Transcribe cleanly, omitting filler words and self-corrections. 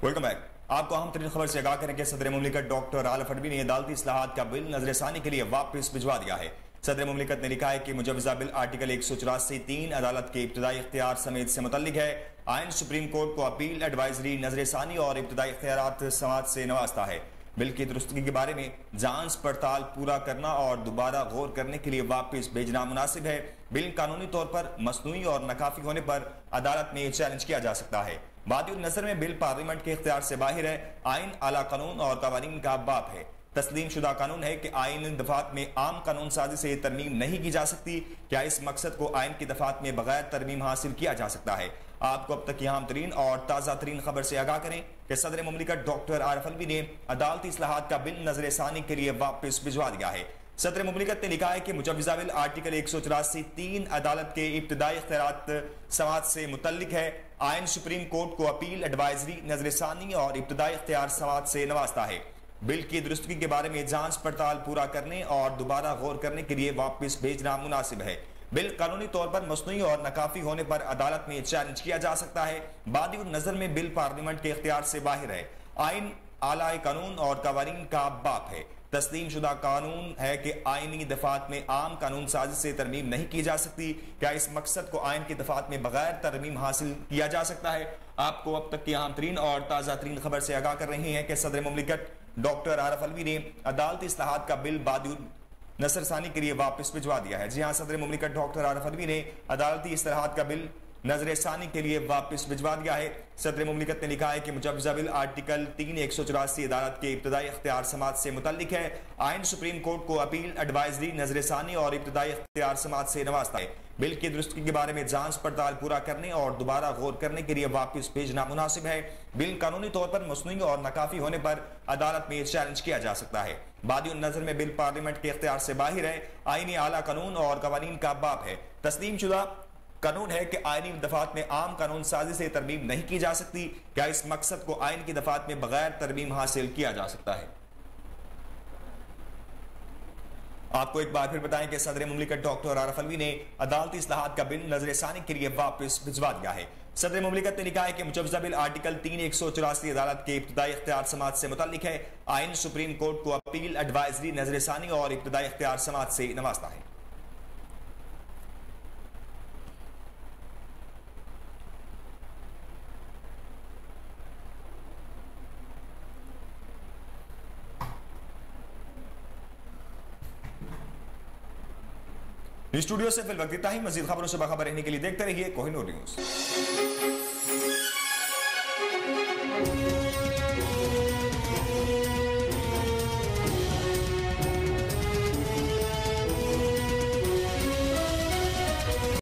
Welcome back. आपको अहम तरीन खबर से आगाह करें कि सदर मुमलिकत डॉक्टर आरिफ अलवी ने अदालती इस्लाहात का बिल नजरसानी के लिए वापस भिजवा दिया है। सदर मुमलिकत ने लिखा है कि मुजवजा बिल आर्टिकल 184(3) अदालत के इब्तदाई इख्तियार समेत से मुतल्लिक है। आइन सुप्रीम कोर्ट को अपील, एडवाइजरी, नजरसानी और इब्तदाई इख्तियारात समाज से नवाजता है। बिल की दुरुस्तगी के बारे में जांच पड़ताल पूरा करना और दोबारा गौर करने के लिए वापस भेजना मुनासिब है। बिल कानूनी तौर पर मसनूई और नाकाफी होने पर अदालत में चैलेंज किया जा सकता है। बादिउल नजर में बिल पार्लियामेंट के इख्तियार से बाहर है। आइन आला कानून और कवानीन का बाप है। तस्लीम शुदा कानून है कि आइन दफात में आम कानून साजी से तरमीम नहीं की जा सकती। क्या इस मकसद को आइन की दफात में बगैर तरमीम हासिल किया जा सकता है? आपको अब तक की अहम तरीन और ताज़ा तरीन खबर से आगाह करें कि सदर मुमलिकत डॉक्टर आरिफ अलवी ने अदालती इस्लाहात का बिल नजरसानी के लिए वापस भिजवा दिया है। सदर मुमलिकत ने लिखा है कि मुजवजा बिल आर्टिकल 184(3) अदालत के इब्तदाई इख्तियारात समाज से मुतल्लिक है। आइन सुप्रीम कोर्ट को अपील, एडवाइजरी, नजरसानी और इब्तदाई इख्तियार समाज से नवाजता है। बिल की दुरुस्तगी के बारे में जांच पड़ताल पूरा करने और दोबारा गौर करने के लिए वापस भेजना मुनासिब है। बिल कानूनी तौर पर मसनूई और नाकाफी होने पर अदालत में चैलेंज किया जा सकता है। बादिउल नजर में बिल पार्लियामेंट के इख्तियार से बाहर है। आइन आला कानून और कवानीन का बाप है। तस्लीम शुदा कानून है कि आईनी दफात में आम कानून साजी से तरमीम नहीं की जा सकती। क्या इस मकसद को आइन की दफात में बगैर तरमीम हासिल किया जा सकता है? आपको अब तक की अहम तरीन और ताज़ा तरीन खबर से आगाह कर रही है कि सदर मुमलिकत डॉक्टर आरिफ अलवी ने अदालती इस्लाहात का बिल बादिउल नजरसानी के लिए वापस भिजवा दिया है। जी हाँ, सदर मुमलिकत डॉक्टर आरिफ अलवी ने अदालती इस्लाहात का बिल नजरसानी के लिए वापस भिजवा दिया है। सदर मुमलिकत ने लिखा है कि मुजवजा बिल आर्टिकल 3(184) अदालत के इब्तदाई इख्तियार समाज से मुतल्लिक है। आइन सुप्रीम कोर्ट को अपील, एडवाइजरी, नजरसानी और इब्तदाई इख्तियार समाज से नवाजता है। बिल की दुरुस्तगी के बारे में जांच पड़ताल पूरा करने और दोबारा गौर करने के लिए वापस भेजना मुनासिब है। बिल कानूनी तौर पर मसनूई और नाकाफी होने पर अदालत में चैलेंज किया जा सकता है। बादिउल नजर में बिल पार्लियामेंट के इख्तियार से बाहर है। आईनी आला कानून और कवानीन का बाप है। तस्लीम शुदा कानून है कि आईनी दफात में आम कानून साजी से तरमीम नहीं की जा सकती। क्या इस मकसद को आइन की दफात में बगैर तरमीम हासिल किया जा सकता है? आपको एक बार फिर बताएं कि सदर मुमलिकत डॉक्टर आरिफ अलवी ने अदालती इस्लाहात का बिल नजरसानी के लिए वापस भिजवा दिया है। सदर मुमलिकत ने लिखा है कि मुजवजा बिल आर्टिकल 3(184) अदालत के इब्तदाई इख्तियार समाज से मुतल्लिक है। आइन सुप्रीम कोर्ट को अपील, एडवाइजरी, नजरसानी और इब्तदाई इख्तियार समाज से नवाजता है। स्टूडियो से फिल वक्त इतना ही। मजीद खबरों से बाखबर रहने के लिए देखते रहिए कोहिनूर न्यूज।